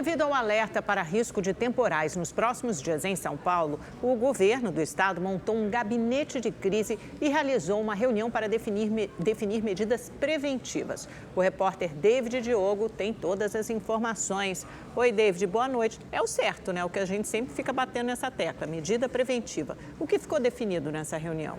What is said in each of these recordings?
Devido ao alerta para risco de temporais nos próximos dias em São Paulo, o governo do estado montou um gabinete de crise e realizou uma reunião para definir medidas preventivas. O repórter David Diogo tem todas as informações. Oi, David, boa noite. É o certo, né? O que a gente sempre fica batendo nessa tecla, medida preventiva. O que ficou definido nessa reunião?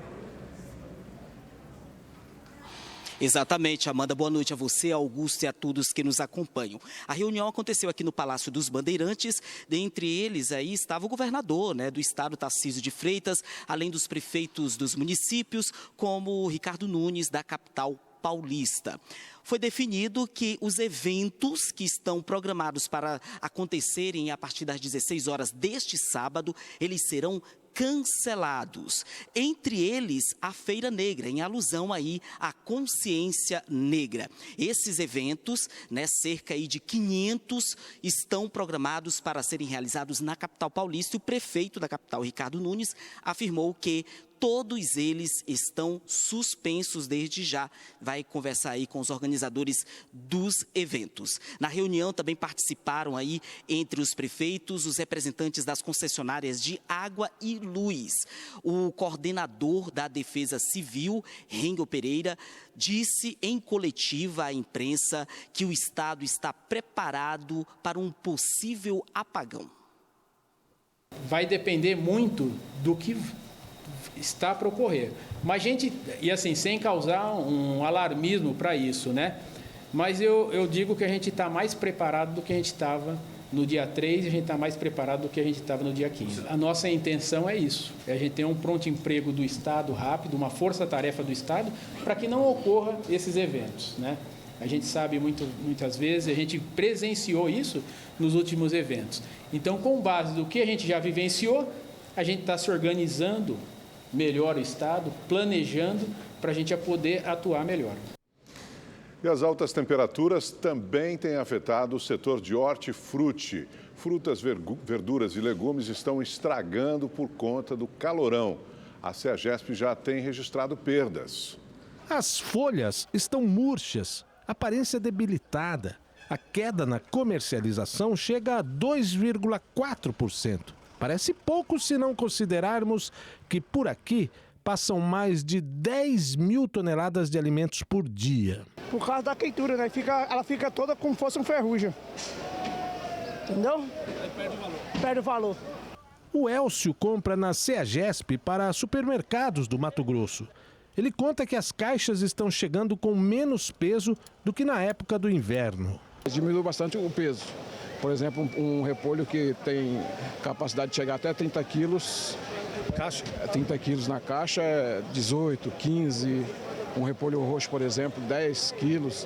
Exatamente, Amanda. Boa noite a você, Augusto e a todos que nos acompanham. A reunião aconteceu aqui no Palácio dos Bandeirantes. Dentre eles aí estava o governador, do estado, Tarcísio de Freitas, além dos prefeitos dos municípios, como o Ricardo Nunes, da capital paulista. Foi definido que os eventos que estão programados para acontecerem a partir das 16 horas deste sábado, eles serão cancelados. Entre eles, a Feira Negra, em alusão aí à consciência negra. Esses eventos, cerca aí de 500, estão programados para serem realizados na capital paulista. E o prefeito da capital, Ricardo Nunes, afirmou que todos eles estão suspensos desde já. Vai conversar aí com os organizadores dos eventos. Na reunião também participaram aí, entre os prefeitos, os representantes das concessionárias de água e luz. O coordenador da Defesa Civil, Rengo Pereira, disse em coletiva à imprensa que o estado está preparado para um possível apagão. Vai depender muito do que está para ocorrer. Mas e assim, sem causar um alarmismo para isso, Mas eu digo que a gente está mais preparado do que a gente estava no dia 3 e a gente está mais preparado do que a gente estava no dia 15. A nossa intenção é isso, a gente ter um pronto emprego do Estado rápido, uma força-tarefa do Estado, para que não ocorra esses eventos, A gente sabe muitas vezes, a gente presenciou isso nos últimos eventos. Então, com base do que a gente já vivenciou, a gente está se organizando melhor o Estado, planejando para a gente poder atuar melhor. E as altas temperaturas também têm afetado o setor de hortifruti. Frutas, verduras e legumes estão estragando por conta do calorão. A CEAGESP já tem registrado perdas. As folhas estão murchas, aparência debilitada. A queda na comercialização chega a 2,4%. Parece pouco se não considerarmos que por aqui passam mais de 10 mil toneladas de alimentos por dia. Por causa da queitura, ela fica toda como se fosse um ferrugem. Entendeu? Aí perde o valor. Perde o valor. O Elcio compra na CEAGESP para supermercados do Mato Grosso. Ele conta que as caixas estão chegando com menos peso do que na época do inverno. Diminuiu bastante o peso. Por exemplo, um repolho que tem capacidade de chegar até 30 quilos. Caixa? 30 quilos na caixa, 18, 15. Um repolho roxo, por exemplo, 10 quilos.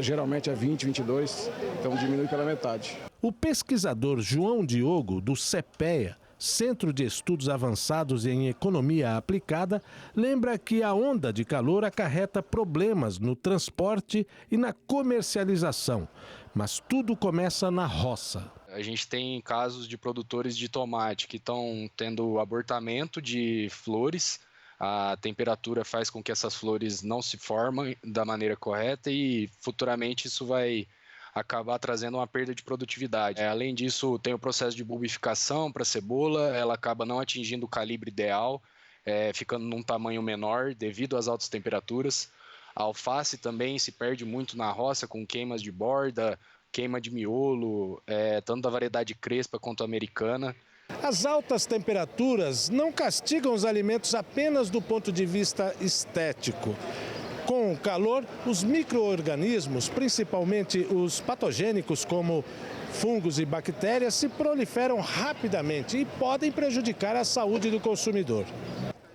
Geralmente é 20, 22. Então diminui pela metade. O pesquisador João Diogo, do CEPEA, Centro de Estudos Avançados em Economia Aplicada, lembra que a onda de calor acarreta problemas no transporte e na comercialização. Mas tudo começa na roça. A gente tem casos de produtores de tomate que estão tendo abortamento de flores. A temperatura faz com que essas flores não se formem da maneira correta e futuramente isso vai acabar trazendo uma perda de produtividade. Além disso, tem o processo de bulbificação para a cebola, ela acaba não atingindo o calibre ideal, ficando num tamanho menor devido às altas temperaturas. A alface também se perde muito na roça com queimas de borda, queima de miolo, tanto da variedade crespa quanto americana. As altas temperaturas não castigam os alimentos apenas do ponto de vista estético. Com o calor, os micro-organismos, principalmente os patogênicos como fungos e bactérias, se proliferam rapidamente e podem prejudicar a saúde do consumidor.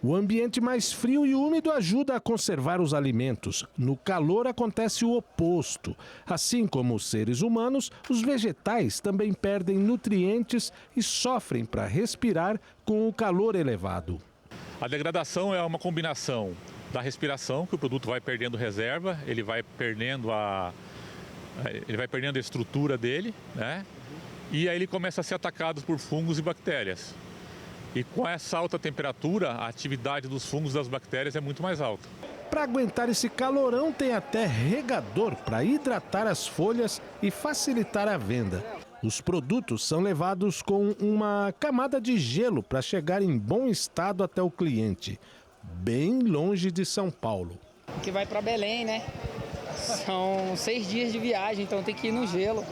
O ambiente mais frio e úmido ajuda a conservar os alimentos. No calor acontece o oposto. Assim como os seres humanos, os vegetais também perdem nutrientes e sofrem para respirar com o calor elevado. A degradação é uma combinação da respiração, que o produto vai perdendo reserva, ele vai perdendo a estrutura dele, E aí ele começa a ser atacado por fungos e bactérias. E com essa alta temperatura, a atividade dos fungos e das bactérias é muito mais alta. Para aguentar esse calorão, tem até regador para hidratar as folhas e facilitar a venda. Os produtos são levados com uma camada de gelo para chegar em bom estado até o cliente, bem longe de São Paulo. Que vai para Belém, né? São 6 dias de viagem, então tem que ir no gelo.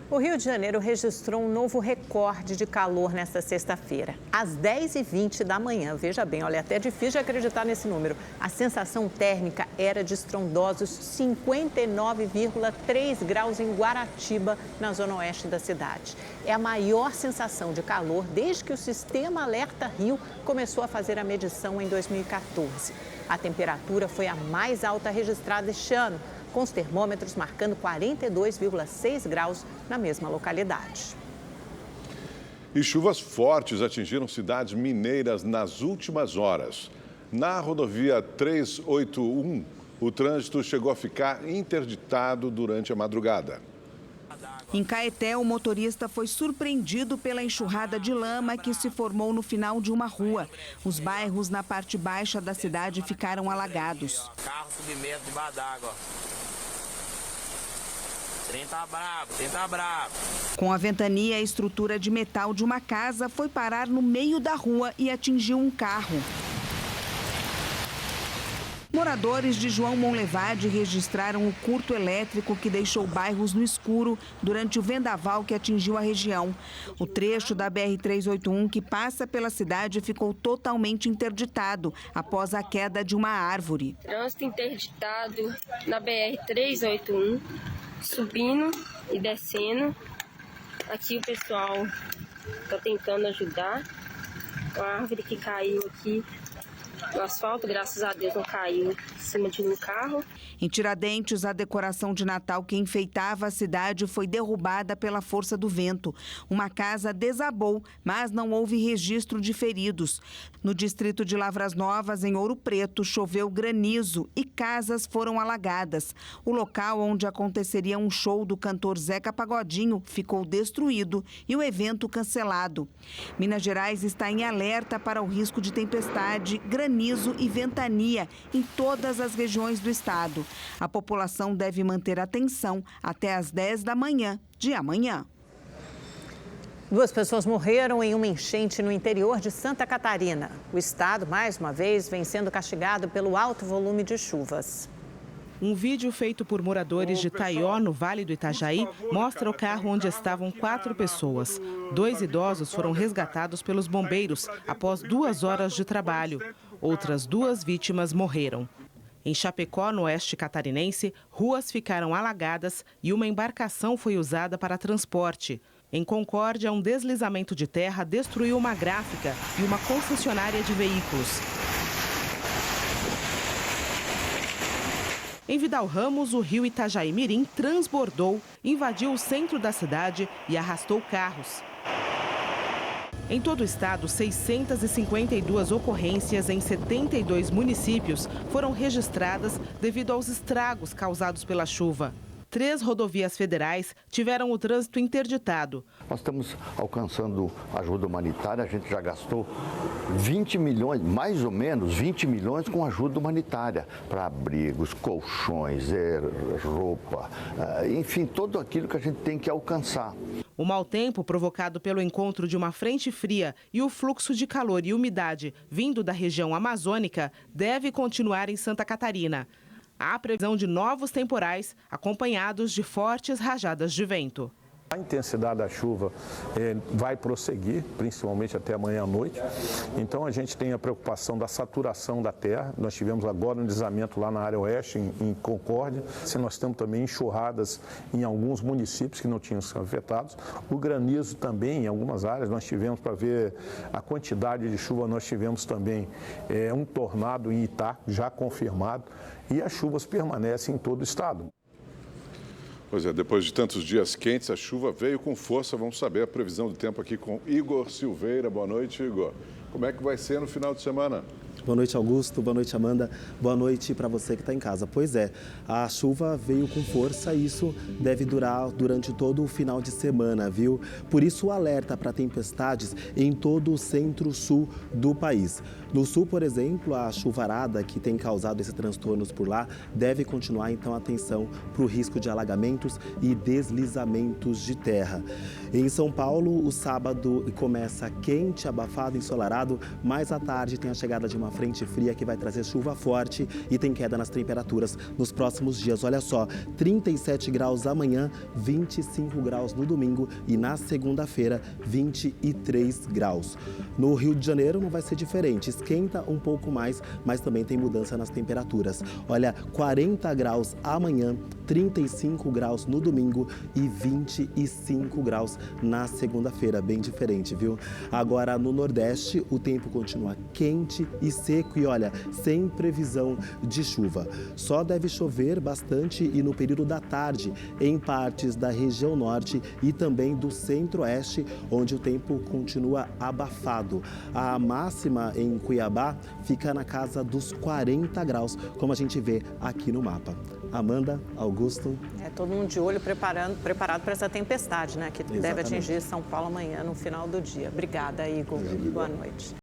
O Rio de Janeiro registrou um novo recorde de calor nesta sexta-feira. Às 10h20 da manhã, veja bem, olha, até difícil de acreditar nesse número. A sensação térmica era de estrondosos 59,3 graus em Guaratiba, na zona oeste da cidade. É a maior sensação de calor desde que o Sistema Alerta Rio começou a fazer a medição em 2014. A temperatura foi a mais alta registrada este ano, com os termômetros marcando 42,6 graus na mesma localidade. E chuvas fortes atingiram cidades mineiras nas últimas horas. Na rodovia 381, o trânsito chegou a ficar interditado durante a madrugada. Em Caeté, o motorista foi surpreendido pela enxurrada de lama que se formou no final de uma rua. Os bairros na parte baixa da cidade ficaram alagados. Carro submerso debaixo d'água. Trem tá bravo. Com a ventania, a estrutura de metal de uma casa foi parar no meio da rua e atingiu um carro. Moradores de João Monlevade registraram o curto elétrico que deixou bairros no escuro durante o vendaval que atingiu a região. O trecho da BR-381 que passa pela cidade ficou totalmente interditado após a queda de uma árvore. Trânsito interditado na BR-381, subindo e descendo. Aqui o pessoal está tentando ajudar. A árvore que caiu aqui no asfalto, graças a Deus, não caiu em cima de um carro. Em Tiradentes, a decoração de Natal que enfeitava a cidade foi derrubada pela força do vento. Uma casa desabou, mas não houve registro de feridos. No distrito de Lavras Novas, em Ouro Preto, choveu granizo e casas foram alagadas. O local onde aconteceria um show do cantor Zeca Pagodinho ficou destruído e o evento cancelado. Minas Gerais está em alerta para o risco de tempestade, granizo e ventania em todas as regiões do estado. A população deve manter atenção até às 10 da manhã de amanhã. 2 pessoas morreram em uma enchente no interior de Santa Catarina. O estado, mais uma vez, vem sendo castigado pelo alto volume de chuvas. Um vídeo feito por moradores de Taió, no Vale do Itajaí, mostra o carro onde estavam 4 pessoas. 2 idosos foram resgatados pelos bombeiros após 2 horas de trabalho. Outras 2 vítimas morreram. Em Chapecó, no oeste catarinense, ruas ficaram alagadas e uma embarcação foi usada para transporte. Em Concórdia, um deslizamento de terra destruiu uma gráfica e uma concessionária de veículos. Em Vidal Ramos, o rio Itajaí-Mirim transbordou, invadiu o centro da cidade e arrastou carros. Em todo o estado, 652 ocorrências em 72 municípios foram registradas devido aos estragos causados pela chuva. 3 rodovias federais tiveram o trânsito interditado. Nós estamos alcançando ajuda humanitária, a gente já gastou 20 milhões, mais ou menos 20 milhões com ajuda humanitária para abrigos, colchões, roupa, enfim, tudo aquilo que a gente tem que alcançar. O mau tempo provocado pelo encontro de uma frente fria e o fluxo de calor e umidade vindo da região amazônica deve continuar em Santa Catarina. Há previsão de novos temporais acompanhados de fortes rajadas de vento. A intensidade da chuva vai prosseguir, principalmente até amanhã à noite. Então a gente tem a preocupação da saturação da terra. Nós tivemos agora um deslizamento lá na área oeste, em Concórdia. Nós temos também enxurradas em alguns municípios que não tinham sido afetados. O granizo também em algumas áreas. Nós tivemos, para ver a quantidade de chuva, nós tivemos também um tornado em Itá, já confirmado. E as chuvas permanecem em todo o estado. Pois é, depois de tantos dias quentes, a chuva veio com força. Vamos saber a previsão do tempo aqui com Igor Silveira. Boa noite, Igor. Como é que vai ser no final de semana? Boa noite, Augusto. Boa noite, Amanda. Boa noite para você que está em casa. Pois é, a chuva veio com força e isso deve durar durante todo o final de semana, viu? Por isso o alerta para tempestades em todo o centro-sul do país. No sul, por exemplo, a chuvarada que tem causado esses transtornos por lá deve continuar, então atenção para o risco de alagamentos e deslizamentos de terra. Em São Paulo, o sábado começa quente, abafado, ensolarado, mas à tarde tem a chegada de uma frente fria que vai trazer chuva forte e tem queda nas temperaturas nos próximos dias. Olha só, 37 graus amanhã, 25 graus no domingo e na segunda-feira, 23 graus. No Rio de Janeiro não vai ser diferente, esquenta um pouco mais, mas também tem mudança nas temperaturas. Olha, 40 graus amanhã, 35 graus no domingo e 25 graus na segunda-feira, bem diferente, viu? Agora no Nordeste, o tempo continua quente e seco e olha, sem previsão de chuva. Só deve chover bastante e no período da tarde em partes da região norte e também do centro-oeste, onde o tempo continua abafado. A máxima em Cuiabá fica na casa dos 40 graus, como a gente vê aqui no mapa. Amanda, Augusto. Todo mundo de olho preparado para essa tempestade, né? Que deve atingir São Paulo amanhã no final do dia. Obrigada, Igor. Boa noite.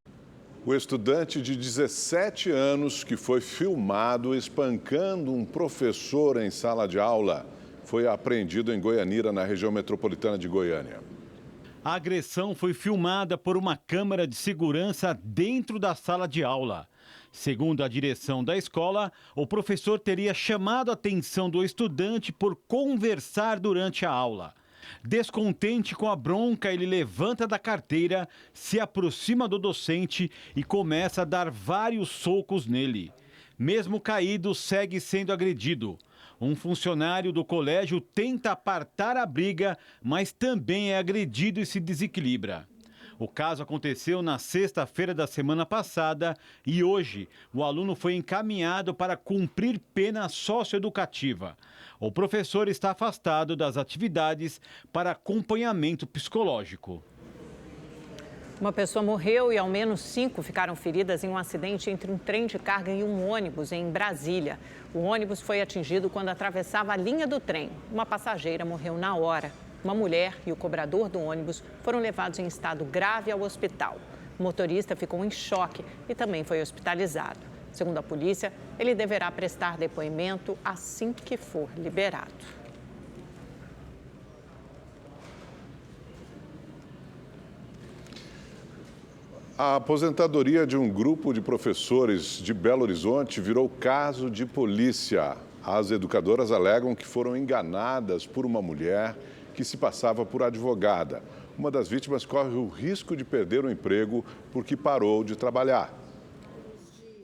O estudante de 17 anos que foi filmado espancando um professor em sala de aula foi apreendido em Goianira, na região metropolitana de Goiânia. A agressão foi filmada por uma câmera de segurança dentro da sala de aula. Segundo a direção da escola, o professor teria chamado a atenção do estudante por conversar durante a aula. Descontente com a bronca, ele levanta da carteira, se aproxima do docente e começa a dar vários socos nele. Mesmo caído, segue sendo agredido. Um funcionário do colégio tenta apartar a briga, mas também é agredido e se desequilibra. O caso aconteceu na sexta-feira da semana passada e hoje o aluno foi encaminhado para cumprir pena socioeducativa. O professor está afastado das atividades para acompanhamento psicológico. Uma pessoa morreu e ao menos 5 ficaram feridas em um acidente entre um trem de carga e um ônibus em Brasília. O ônibus foi atingido quando atravessava a linha do trem. Uma passageira morreu na hora. Uma mulher e o cobrador do ônibus foram levados em estado grave ao hospital. O motorista ficou em choque e também foi hospitalizado. Segundo a polícia, ele deverá prestar depoimento assim que for liberado. A aposentadoria de um grupo de professores de Belo Horizonte virou caso de polícia. As educadoras alegam que foram enganadas por uma mulher que se passava por advogada. Uma das vítimas corre o risco de perder o emprego porque parou de trabalhar.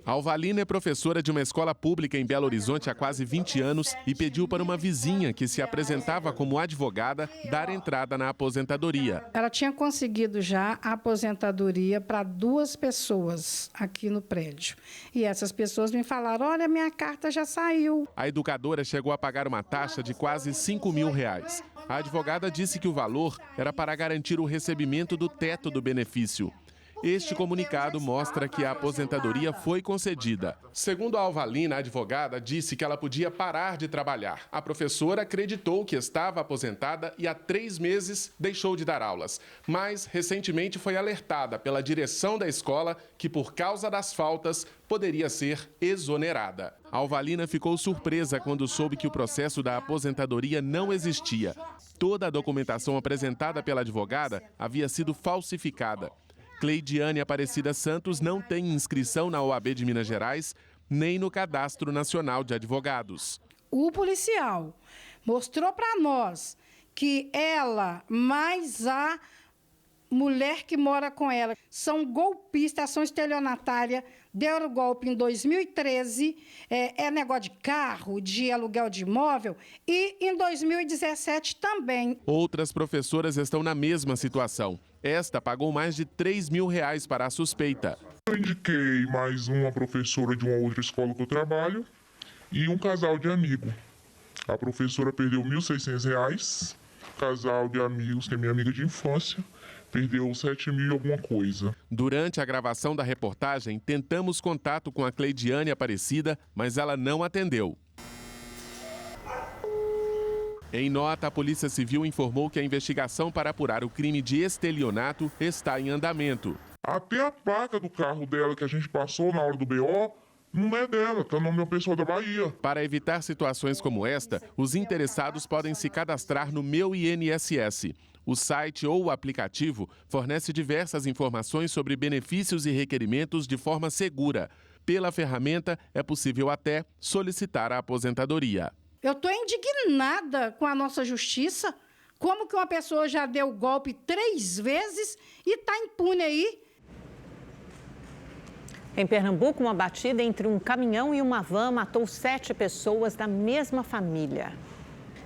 Alvalina é professora de uma escola pública em Belo Horizonte há quase 20 anos e pediu para uma vizinha que se apresentava como advogada dar entrada na aposentadoria. Ela tinha conseguido já a aposentadoria para 2 pessoas aqui no prédio. E essas pessoas me falaram, olha, minha carta já saiu. A educadora chegou a pagar uma taxa de quase R$5 mil. A advogada disse que o valor era para garantir o recebimento do teto do benefício. Este comunicado mostra que a aposentadoria foi concedida. Segundo a Alvalina, a advogada disse que ela podia parar de trabalhar. A professora acreditou que estava aposentada e há 3 meses deixou de dar aulas. Mas, recentemente, foi alertada pela direção da escola que, por causa das faltas, poderia ser exonerada. A Alvalina ficou surpresa quando soube que o processo da aposentadoria não existia. Toda a documentação apresentada pela advogada havia sido falsificada. Cleidiane Aparecida Santos não tem inscrição na OAB de Minas Gerais, nem no Cadastro Nacional de Advogados. O policial mostrou para nós que ela, mais a mulher que mora com ela, são golpistas, são estelionatárias, deram golpe em 2013, é negócio de carro, de aluguel de imóvel, e em 2017 também. Outras professoras estão na mesma situação. Esta pagou mais de R$3 mil para a suspeita. Eu indiquei mais uma professora de uma outra escola que eu trabalho e um casal de amigos. A professora perdeu R$1.600, casal de amigos, que é minha amiga de infância, Perdeu 7 mil e alguma coisa. Durante a gravação da reportagem, tentamos contato com a Cleidiane Aparecida, mas ela não atendeu. Em nota, a Polícia Civil informou que a investigação para apurar o crime de estelionato está em andamento. Até a placa do carro dela que a gente passou na hora do BO não é dela, está no nome de uma pessoa da Bahia. Para evitar situações como esta, os interessados podem se cadastrar no Meu INSS. O site ou o aplicativo fornece diversas informações sobre benefícios e requerimentos de forma segura. Pela ferramenta, é possível até solicitar a aposentadoria. Eu estou indignada com a nossa justiça. Como que uma pessoa já deu golpe 3 vezes e está impune aí? Em Pernambuco, uma batida entre um caminhão e uma van matou 7 pessoas da mesma família.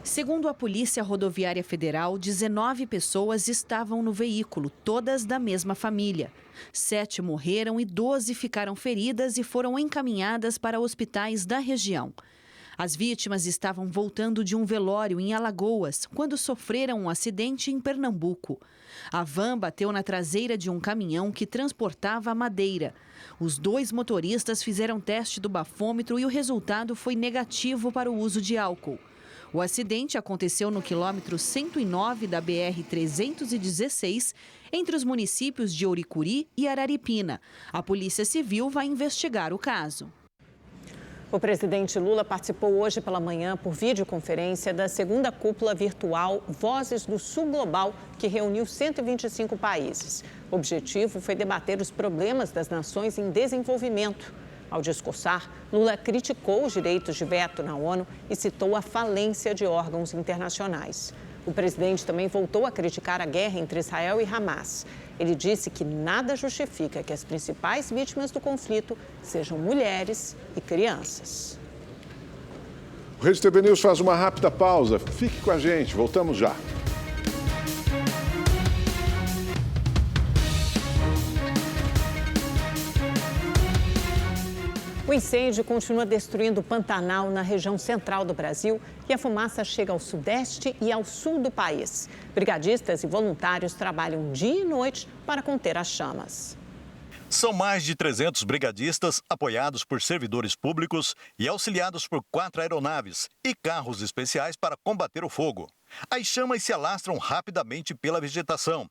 Segundo a Polícia Rodoviária Federal, 19 pessoas estavam no veículo, todas da mesma família. 7 morreram e 12 ficaram feridas e foram encaminhadas para hospitais da região. As vítimas estavam voltando de um velório em Alagoas, quando sofreram um acidente em Pernambuco. A van bateu na traseira de um caminhão que transportava madeira. Os 2 motoristas fizeram teste do bafômetro e o resultado foi negativo para o uso de álcool. O acidente aconteceu no quilômetro 109 da BR-316, entre os municípios de Ouricuri e Araripina. A Polícia Civil vai investigar o caso. O presidente Lula participou hoje pela manhã, por videoconferência, da 2ª cúpula virtual Vozes do Sul Global, que reuniu 125 países. O objetivo foi debater os problemas das nações em desenvolvimento. Ao discursar, Lula criticou os direitos de veto na ONU e citou a falência de órgãos internacionais. O presidente também voltou a criticar a guerra entre Israel e Hamas. Ele disse que nada justifica que as principais vítimas do conflito sejam mulheres e crianças. O Rede TV News faz uma rápida pausa. Fique com a gente, voltamos já. O incêndio continua destruindo o Pantanal na região central do Brasil e a fumaça chega ao sudeste e ao sul do país. Brigadistas e voluntários trabalham dia e noite para conter as chamas. São mais de 300 brigadistas apoiados por servidores públicos e auxiliados por 4 aeronaves e carros especiais para combater o fogo. As chamas se alastram rapidamente pela vegetação.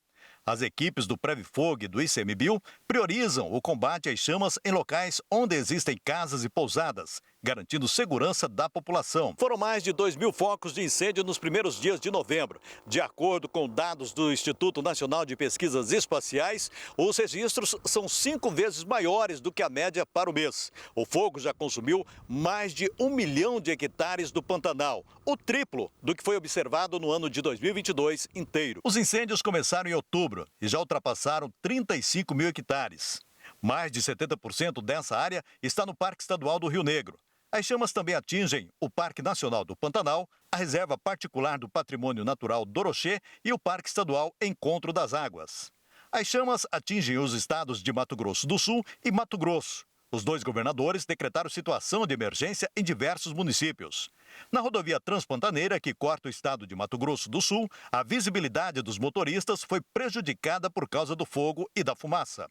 As equipes do Previfogo e do ICMBio priorizam o combate às chamas em locais onde existem casas e pousadas, garantindo segurança da população. Foram mais de 2.000 focos de incêndio nos primeiros dias de novembro. De acordo com dados do Instituto Nacional de Pesquisas Espaciais, os registros são 5 vezes maiores do que a média para o mês. O fogo já consumiu mais de 1 milhão de hectares do Pantanal, o triplo do que foi observado no ano de 2022 inteiro. Os incêndios começaram em outubro e já ultrapassaram 35 mil hectares. Mais de 70% dessa área está no Parque Estadual do Rio Negro. As chamas também atingem o Parque Nacional do Pantanal, a Reserva Particular do Patrimônio Natural Dorochê e o Parque Estadual Encontro das Águas. As chamas atingem os estados de Mato Grosso do Sul e Mato Grosso. Os 2 governadores decretaram situação de emergência em diversos municípios. Na rodovia Transpantaneira, que corta o estado de Mato Grosso do Sul, a visibilidade dos motoristas foi prejudicada por causa do fogo e da fumaça.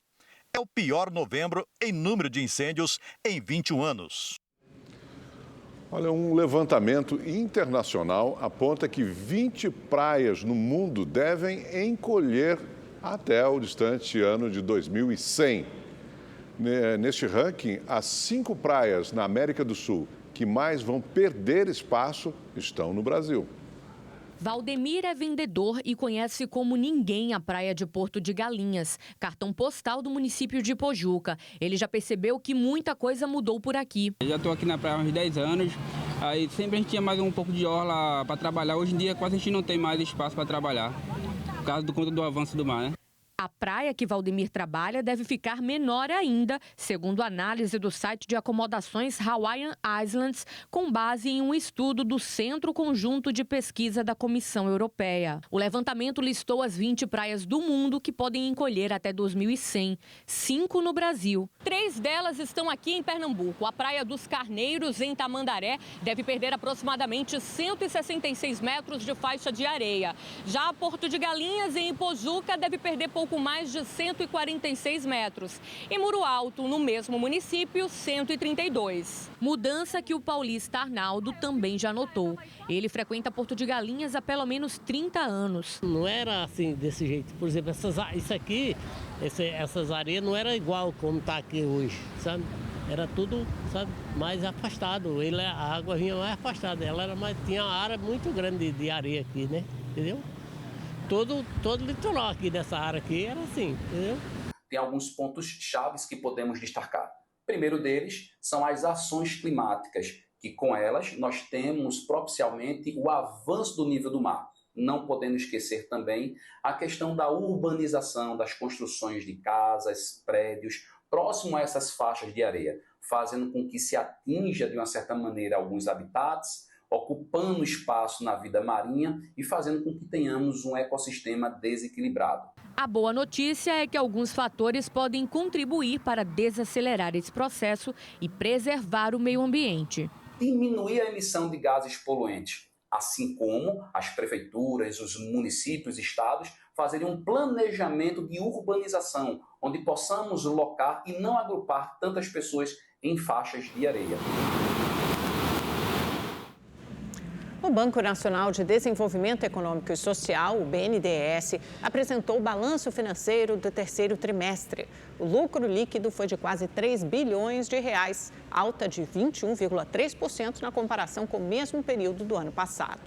É o pior novembro em número de incêndios em 21 anos. Olha, um levantamento internacional aponta que 20 praias no mundo devem encolher até o distante ano de 2100. Neste ranking, as 5 praias na América do Sul que mais vão perder espaço estão no Brasil. Valdemir é vendedor e conhece como ninguém a praia de Porto de Galinhas, cartão postal do município de Pojuca. Ele já percebeu que muita coisa mudou por aqui. Eu já estou aqui na praia há uns 10 anos, aí sempre a gente tinha mais um pouco de orla para trabalhar. Hoje em dia quase a gente não tem mais espaço para trabalhar, por causa do conta do avanço do mar, né? A praia que Valdemir trabalha deve ficar menor ainda, segundo análise do site de acomodações Hawaiian Islands, com base em um estudo do Centro Conjunto de Pesquisa da Comissão Europeia. O levantamento listou as 20 praias do mundo que podem encolher até 2100, 5 no Brasil. 3 delas estão aqui em Pernambuco. A Praia dos Carneiros, em Tamandaré, deve perder aproximadamente 166 metros de faixa de areia. Já Porto de Galinhas, em Ipojuca, deve perder pouco mais de 146 metros. Em Muro Alto, no mesmo município, 132. Mudança que o paulista Arnaldo também já notou. Ele frequenta Porto de Galinhas há pelo menos 30 anos. Não era assim, essas areias não era igual como está aqui hoje, sabe? Era tudo, sabe, mais afastado. A água vinha mais afastada. Tinha uma área muito grande de areia aqui, né? Entendeu? Todo litoral aqui dessa área aqui era assim, entendeu? Tem alguns pontos chaves que podemos destacar. O primeiro deles são as ações climáticas, que com elas nós temos propicialmente o avanço do nível do mar. Não podendo esquecer também a questão da urbanização, das construções de casas, prédios, próximo a essas faixas de areia, fazendo com que se atinja de uma certa maneira alguns habitats, ocupando espaço na vida marinha e fazendo com que tenhamos um ecossistema desequilibrado. A boa notícia é que alguns fatores podem contribuir para desacelerar esse processo e preservar o meio ambiente. Diminuir a emissão de gases poluentes, assim como as prefeituras, os municípios, estados fazerem um planejamento de urbanização, onde possamos locar e não agrupar tantas pessoas em faixas de areia. O Banco Nacional de Desenvolvimento Econômico e Social, o BNDES, apresentou o balanço financeiro do terceiro trimestre. O lucro líquido foi de quase 3 bilhões de reais, alta de 21,3% na comparação com o mesmo período do ano passado.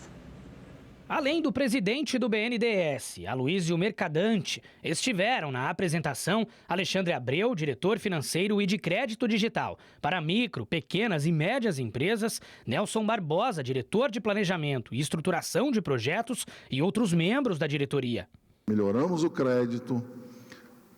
Além do presidente do BNDES, Aloysio Mercadante, estiveram na apresentação Alexandre Abreu, diretor financeiro e de crédito digital para micro, pequenas e médias empresas, Nelson Barbosa, diretor de planejamento e estruturação de projetos e outros membros da diretoria. Melhoramos o crédito,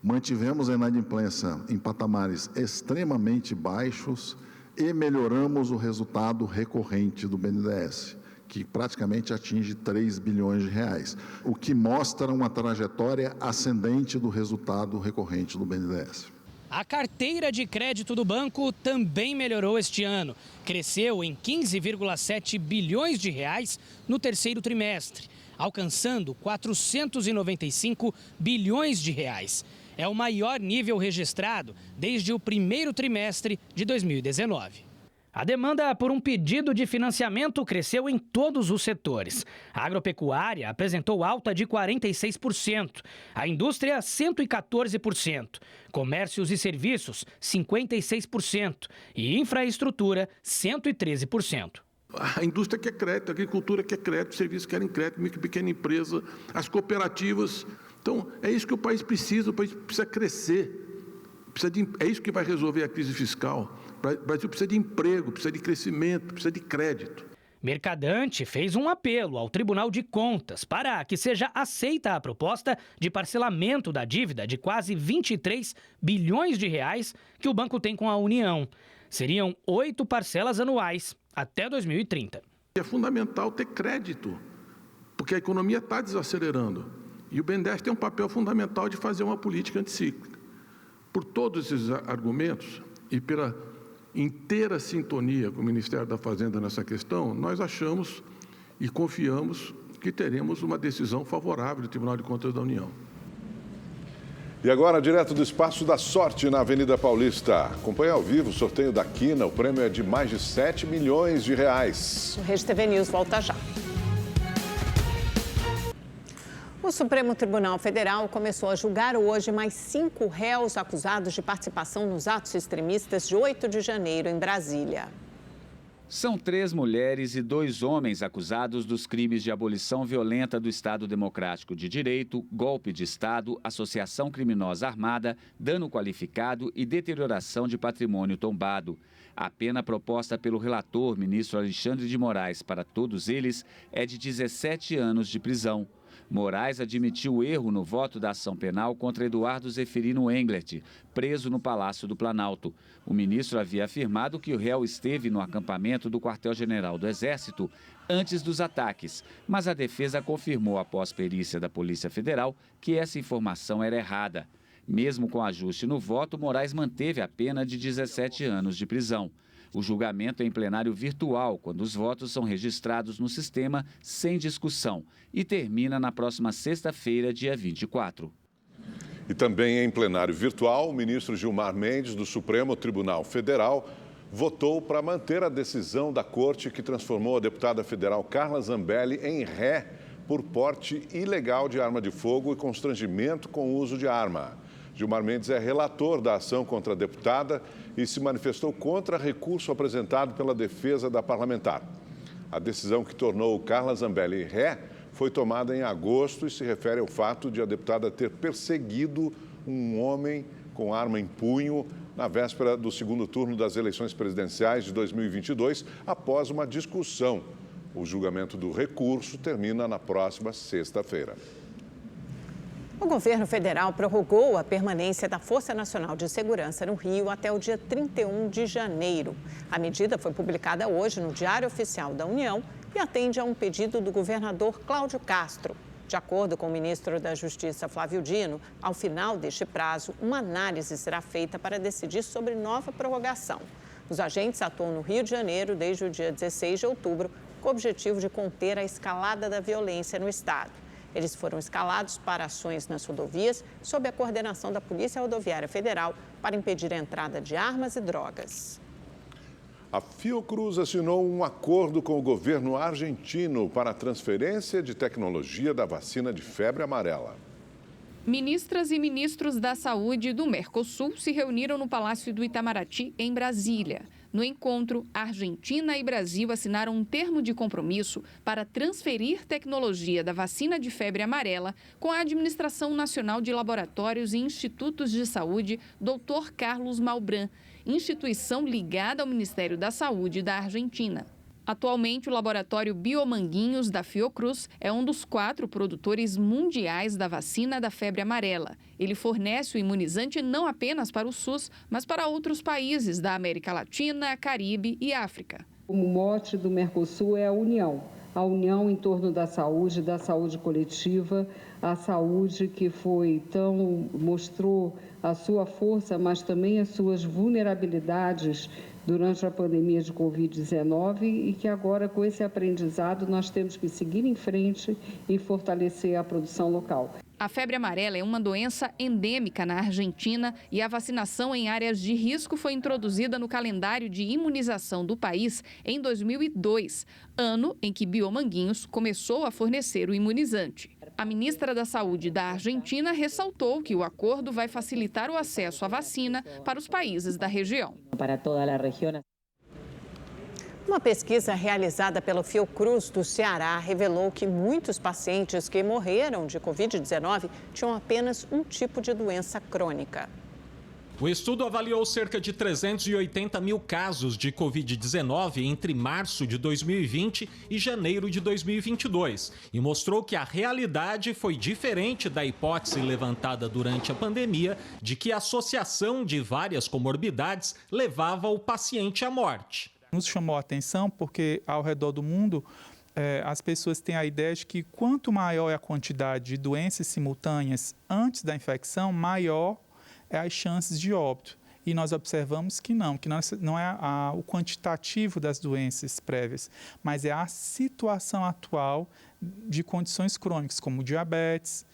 mantivemos a inadimplência em patamares extremamente baixos e melhoramos o resultado recorrente do BNDES, que praticamente atinge 3 bilhões de reais, o que mostra uma trajetória ascendente do resultado recorrente do BNDES. A carteira de crédito do banco também melhorou este ano. Cresceu em 15,7 bilhões de reais no terceiro trimestre, alcançando 495 bilhões de reais. É o maior nível registrado desde o primeiro trimestre de 2019. A demanda por um pedido de financiamento cresceu em todos os setores. A agropecuária apresentou alta de 46%, a indústria 114%, comércios e serviços 56% e infraestrutura 113%. A indústria quer crédito, a agricultura quer crédito, os serviços querem crédito, micro e pequena empresa, as cooperativas. Então, é isso que o país precisa crescer. É isso que vai resolver a crise fiscal. O Brasil precisa de emprego, precisa de crescimento, precisa de crédito. Mercadante fez um apelo ao Tribunal de Contas para que seja aceita a proposta de parcelamento da dívida de quase 23 bilhões de reais que o banco tem com a União. Seriam 8 parcelas anuais até 2030. É fundamental ter crédito, porque a economia está desacelerando. E o BNDES tem um papel fundamental de fazer uma política anticíclica. Por todos esses argumentos e pela inteira sintonia com o Ministério da Fazenda nessa questão, nós achamos e confiamos que teremos uma decisão favorável do Tribunal de Contas da União. E agora, direto do Espaço da Sorte, na Avenida Paulista. Acompanhe ao vivo o sorteio da Quina. O prêmio é de mais de 7 milhões de reais. O Rede TV News volta já. O Supremo Tribunal Federal começou a julgar hoje mais 5 réus acusados de participação nos atos extremistas de 8 de janeiro em Brasília. São 3 mulheres e 2 homens acusados dos crimes de abolição violenta do Estado Democrático de Direito, golpe de Estado, associação criminosa armada, dano qualificado e deterioração de patrimônio tombado. A pena proposta pelo relator, ministro Alexandre de Moraes, para todos eles é de 17 anos de prisão. Moraes admitiu erro no voto da ação penal contra Eduardo Zeferino Englert, preso no Palácio do Planalto. O ministro havia afirmado que o réu esteve no acampamento do quartel-general do Exército antes dos ataques, mas a defesa confirmou após perícia da Polícia Federal que essa informação era errada. Mesmo com ajuste no voto, Moraes manteve a pena de 17 anos de prisão. O julgamento é em plenário virtual, quando os votos são registrados no sistema sem discussão, e termina na próxima sexta-feira, dia 24. E também em plenário virtual, o ministro Gilmar Mendes, do Supremo Tribunal Federal, votou para manter a decisão da Corte que transformou a deputada federal Carla Zambelli em ré por porte ilegal de arma de fogo e constrangimento com o uso de arma. Gilmar Mendes é relator da ação contra a deputada e se manifestou contra recurso apresentado pela defesa da parlamentar. A decisão que tornou Carla Zambelli ré foi tomada em agosto e se refere ao fato de a deputada ter perseguido um homem com arma em punho na véspera do segundo turno das eleições presidenciais de 2022, após uma discussão. O julgamento do recurso termina na próxima sexta-feira. O governo federal prorrogou a permanência da Força Nacional de Segurança no Rio até o dia 31 de janeiro. A medida foi publicada hoje no Diário Oficial da União e atende a um pedido do governador Cláudio Castro. De acordo com o ministro da Justiça, Flávio Dino, ao final deste prazo, uma análise será feita para decidir sobre nova prorrogação. Os agentes atuam no Rio de Janeiro desde o dia 16 de outubro, com o objetivo de conter a escalada da violência no estado. Eles foram escalados para ações nas rodovias sob a coordenação da Polícia Rodoviária Federal para impedir a entrada de armas e drogas. A Fiocruz assinou um acordo com o governo argentino para a transferência de tecnologia da vacina de febre amarela. Ministras e ministros da Saúde do Mercosul se reuniram no Palácio do Itamaraty, em Brasília. No encontro, Argentina e Brasil assinaram um termo de compromisso para transferir tecnologia da vacina de febre amarela com a Administração Nacional de Laboratórios e Institutos de Saúde, Dr. Carlos Malbran, instituição ligada ao Ministério da Saúde da Argentina. Atualmente, o laboratório Biomanguinhos da Fiocruz é um dos 4 produtores mundiais da vacina da febre amarela. Ele fornece o imunizante não apenas para o SUS, mas para outros países da América Latina, Caribe e África. O mote do Mercosul é a união em torno da saúde coletiva, a saúde que mostrou a sua força, mas também as suas vulnerabilidades durante a pandemia de Covid-19 e que agora, com esse aprendizado, nós temos que seguir em frente e fortalecer a produção local. A febre amarela é uma doença endêmica na Argentina e a vacinação em áreas de risco foi introduzida no calendário de imunização do país em 2002, ano em que Biomanguinhos começou a fornecer o imunizante. A ministra da Saúde da Argentina ressaltou que o acordo vai facilitar o acesso à vacina para os países da região. Uma pesquisa realizada pelo Fiocruz do Ceará revelou que muitos pacientes que morreram de Covid-19 tinham apenas um tipo de doença crônica. O estudo avaliou cerca de 380 mil casos de Covid-19 entre março de 2020 e janeiro de 2022 e mostrou que a realidade foi diferente da hipótese levantada durante a pandemia de que a associação de várias comorbidades levava o paciente à morte. Nos chamou a atenção porque ao redor do mundo as pessoas têm a ideia de que quanto maior é a quantidade de doenças simultâneas antes da infecção, maior é as chances de óbito. E nós observamos que não é o quantitativo das doenças prévias, mas é a situação atual de condições crônicas, como diabetes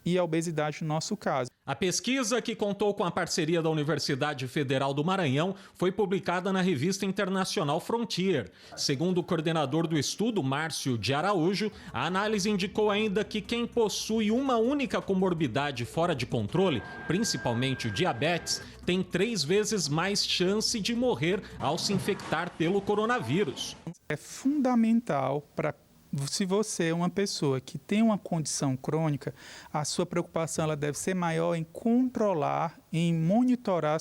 e a obesidade no nosso caso. A pesquisa, que contou com a parceria da Universidade Federal do Maranhão, foi publicada na revista internacional Frontier. Segundo o coordenador do estudo, Márcio de Araújo, a análise indicou ainda que quem possui uma única comorbidade fora de controle, principalmente o diabetes, tem 3 vezes mais chance de morrer ao se infectar pelo coronavírus. É fundamental para se você é uma pessoa que tem uma condição crônica, a sua preocupação ela deve ser maior em controlar, em monitorar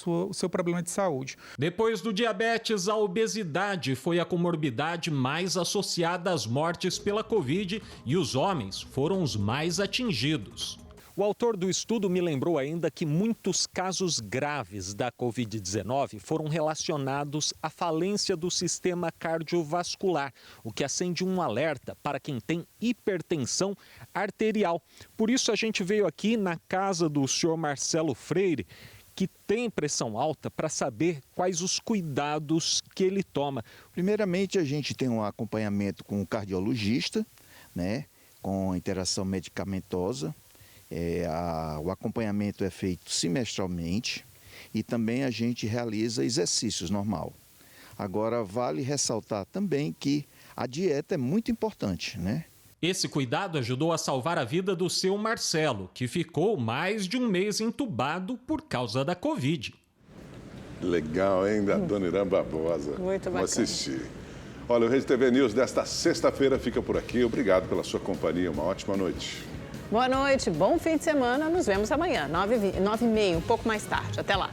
o seu problema de saúde. Depois do diabetes, a obesidade foi a comorbidade mais associada às mortes pela Covid e os homens foram os mais atingidos. O autor do estudo me lembrou ainda que muitos casos graves da Covid-19 foram relacionados à falência do sistema cardiovascular, o que acende um alerta para quem tem hipertensão arterial. Por isso a gente veio aqui na casa do senhor Marcelo Freire, que tem pressão alta, para saber quais os cuidados que ele toma. Primeiramente, a gente tem um acompanhamento com o cardiologista, né, com interação medicamentosa. O acompanhamento é feito semestralmente e também a gente realiza exercícios normal. Agora, vale ressaltar também que a dieta é muito importante, né? Esse cuidado ajudou a salvar a vida do seu Marcelo, que ficou mais de um mês entubado por causa da Covid. Legal, hein, da Dona Irã Barbosa. Muito bacana. Vamos assistir. Olha, o Rede TV News desta sexta-feira fica por aqui. Obrigado pela sua companhia. Uma ótima noite. Boa noite, bom fim de semana. Nos vemos amanhã, 9h30, um pouco mais tarde. Até lá.